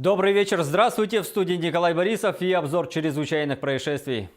Добрый вечер, здравствуйте, в студии Николай Борисов и обзор чрезвычайных происшествий.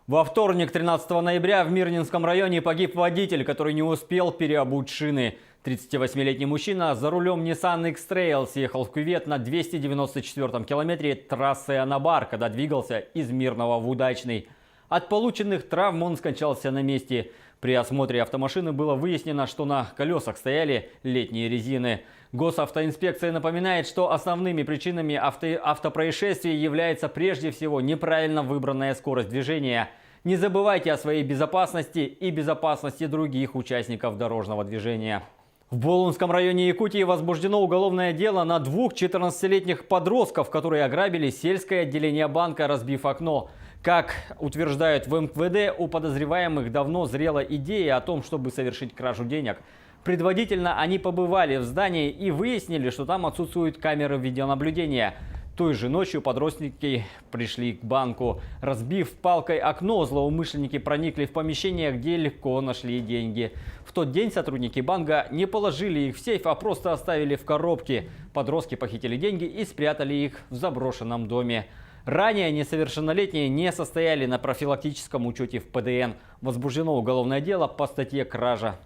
Во вторник, 13 ноября, в Мирнинском районе погиб водитель, который не успел переобуть шины. 38-летний мужчина за рулем Nissan X-Trail съехал в кювет на 294-м километре трассы Анабар, когда двигался из Мирного в Удачный. От полученных травм он скончался на месте. При осмотре автомашины было выяснено, что на колесах стояли летние резины. Госавтоинспекция напоминает, что основными причинами автопроисшествий является прежде всего неправильно выбранная скорость движения. Не забывайте о своей безопасности и безопасности других участников дорожного движения. В Болунском районе Якутии возбуждено уголовное дело на двух 14-летних подростков, которые ограбили сельское отделение банка, разбив окно. Как утверждают в МВД, у подозреваемых давно зрела идея о том, чтобы совершить кражу денег. Предварительно они побывали в здании и выяснили, что там отсутствуют камеры видеонаблюдения. Той же ночью подростки пришли к банку. Разбив палкой окно, злоумышленники проникли в помещение, где легко нашли деньги. В тот день сотрудники банка не положили их в сейф, а просто оставили в коробке. Подростки похитили деньги и спрятали их в заброшенном доме. Ранее несовершеннолетние не состояли на профилактическом учете в ПДН. Возбуждено уголовное дело по статье «Кража».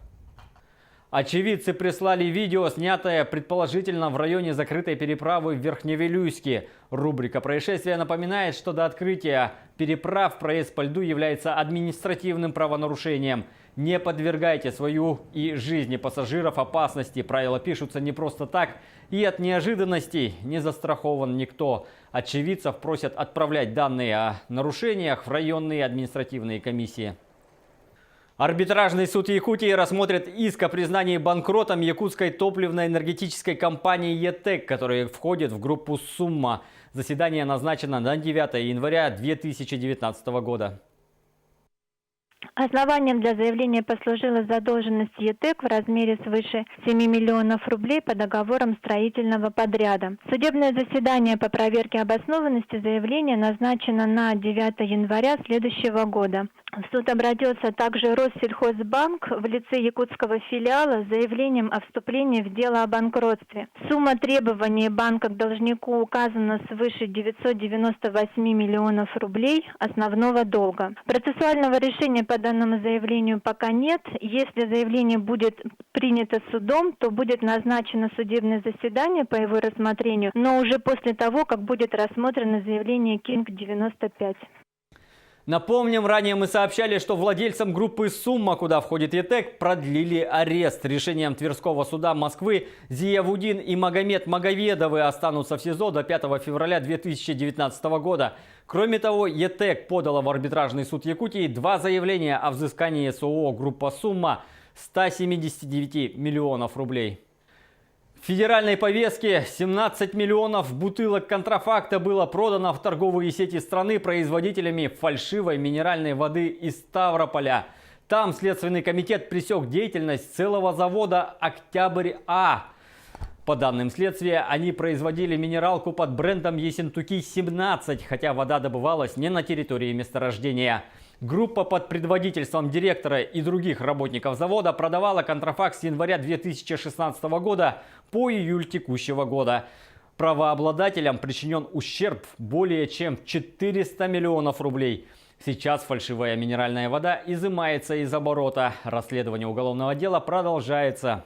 Очевидцы прислали видео, снятое предположительно в районе закрытой переправы в Верхневилюйске. Рубрика «Происшествия» напоминает, что до открытия переправ проезд по льду является административным правонарушением. Не подвергайте свою и жизни пассажиров опасности. Правила пишутся не просто так, и от неожиданностей не застрахован никто. Очевидцев просят отправлять данные о нарушениях в районные административные комиссии. Арбитражный суд Якутии рассмотрит иск о признании банкротом якутской топливно-энергетической компании ЕТЭК, которая входит в группу «Сумма». Заседание назначено на 9 января 2019 года. Основанием для заявления послужила задолженность ЕТЭК в размере свыше 7 миллионов рублей по договорам строительного подряда. Судебное заседание по проверке обоснованности заявления назначено на 9 января следующего года. В суд обратился также Россельхозбанк в лице якутского филиала с заявлением о вступлении в дело о банкротстве. Сумма требований банка к должнику указана свыше 998 миллионов рублей основного долга. Процессуального решения по данному заявлению пока нет. Если заявление будет принято судом, то будет назначено судебное заседание по его рассмотрению, но уже после того, как будет рассмотрено заявление Кинг-95. Напомним, ранее мы сообщали, что владельцам группы «Сумма», куда входит ЕТЭК, продлили арест. Решением Тверского суда Москвы Зиявудин и Магомед Маговедовы останутся в СИЗО до 5 февраля 2019 года. Кроме того, ЕТЭК подала в арбитражный суд Якутии два заявления о взыскании с ООО «Группа Сумма» 179 миллионов рублей. В федеральной повестке 17 миллионов бутылок контрафакта было продано в торговые сети страны производителями фальшивой минеральной воды из Ставрополя. Там Следственный комитет пресек деятельность целого завода «Октябрь-А». По данным следствия, они производили минералку под брендом «Ессентуки-17», хотя вода добывалась не на территории месторождения. Группа под предводительством директора и других работников завода продавала контрафакт с января 2016 года по июль текущего года. Правообладателям причинен ущерб более чем 400 миллионов рублей. Сейчас фальшивая минеральная вода изымается из оборота. Расследование уголовного дела продолжается.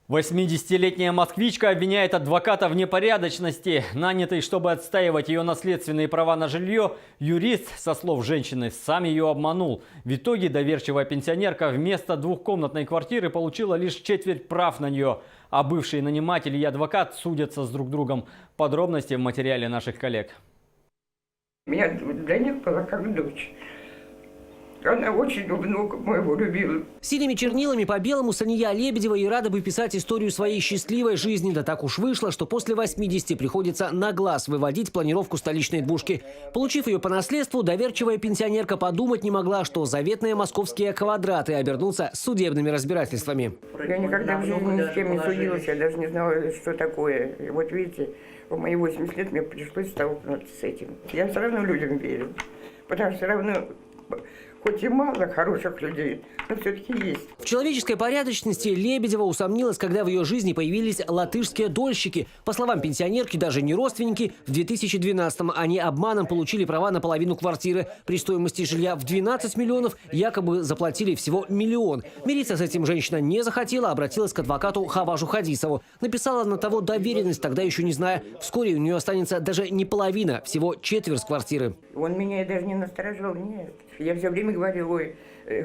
80-летняя москвичка обвиняет адвоката в непорядочности. Нанятый, чтобы отстаивать ее наследственные права на жилье, юрист, со слов женщины, сам ее обманул. В итоге доверчивая пенсионерка вместо двухкомнатной квартиры получила лишь четверть прав на нее. А бывший наниматель и адвокат судятся с друг другом. Подробности в материале наших коллег. Я для них была как дочь. Она очень внука моего любила. Синими чернилами по белому Сания Лебедева и рада бы писать историю своей счастливой жизни. Да так уж вышло, что после 80 приходится на глаз выводить планировку столичной двушки. Получив ее по наследству, доверчивая пенсионерка подумать не могла, что заветные московские квадраты обернутся судебными разбирательствами. Я никогда в жизни ни с кем не судилась, я даже не знала, что такое. И вот видите, в мои 80 лет мне пришлось столкнуться с этим. Я все равно людям верю, потому что все равно Хоть и мало хороших людей, но все-таки есть. В человеческой порядочности Лебедева усомнилась, когда в ее жизни появились латышские дольщики. По словам пенсионерки, даже не родственники, в 2012-м они обманом получили права на половину квартиры. При стоимости жилья в 12 миллионов якобы заплатили всего 1 миллион. Мириться с этим женщина не захотела, обратилась к адвокату Хаважу Хадисову. Написала на того доверенность, тогда еще не зная. Вскоре у нее останется даже не половина, всего четверть квартиры. Он меня даже не насторожил, нет. Я все время говорила: ой,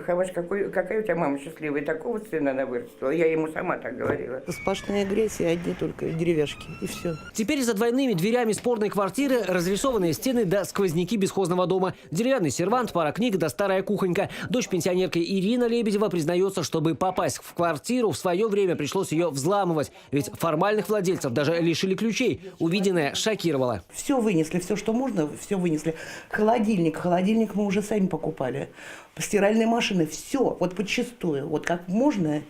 Хаваш, какая у тебя мама счастливая, такого сына она вырастила. Я ему сама так говорила. Сплошная агрессия, одни только деревяшки, и все. Теперь за двойными дверями спорной квартиры разрисованные стены да сквозняки бесхозного дома. Деревянный сервант, пара книг да старая кухонька. Дочь пенсионерки Ирина Лебедева признается, чтобы попасть в квартиру, в свое время пришлось ее взламывать. Ведь формальных владельцев даже лишили ключей. Увиденное шокировало. Все вынесли, все, что можно, все вынесли. Холодильник мы уже сами покупали. Стиральные машины, все, вот подчистую. Вот как можно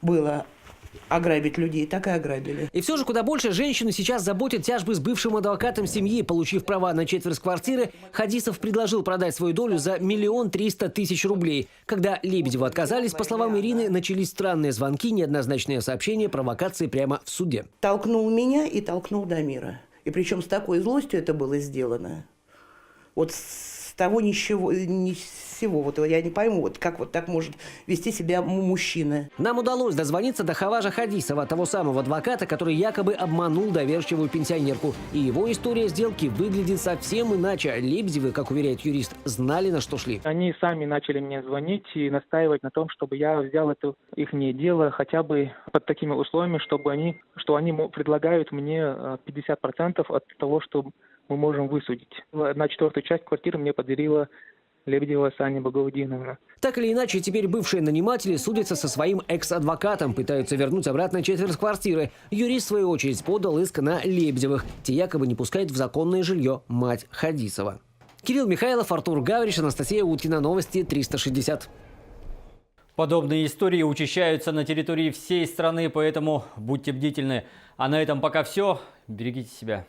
было ограбить людей, так и ограбили. И все же куда больше женщину сейчас заботят тяжбы с бывшим адвокатом семьи. Получив права на четверть квартиры, Хадисов предложил продать свою долю за 1 300 000 рублей. Когда Лебедеву отказались, по словам Ирины, начались странные звонки, неоднозначные сообщения, провокации прямо в суде. Толкнул меня и толкнул Дамира. И причем с такой злостью это было сделано. Вот с того ничего, ни всего. Вот я не пойму, вот как вот так может вести себя мужчина. Нам удалось дозвониться до Хаважа Хадисова, того самого адвоката, который якобы обманул доверчивую пенсионерку. И его история сделки выглядит совсем иначе. Лебедевы, как уверяет юрист, знали, на что шли. Они сами начали мне звонить и настаивать на том, чтобы я взял это их дело хотя бы под такими условиями, что они предлагают мне 50% от того, что мы можем высудить. 1/4 часть квартиры мне подарила Лебедева Саня Багаудиновна. Так или иначе, теперь бывшие наниматели судятся со своим экс-адвокатом, пытаются вернуть обратно четверть квартиры. Юрист, в свою очередь, подал иск на Лебедевых. Те якобы не пускают в законное жилье мать Хадисова. Кирилл Михайлов, Артур Гавриш, Анастасия Уткина. Новости 360. Подобные истории учащаются на территории всей страны, поэтому будьте бдительны. А на этом пока все. Берегите себя.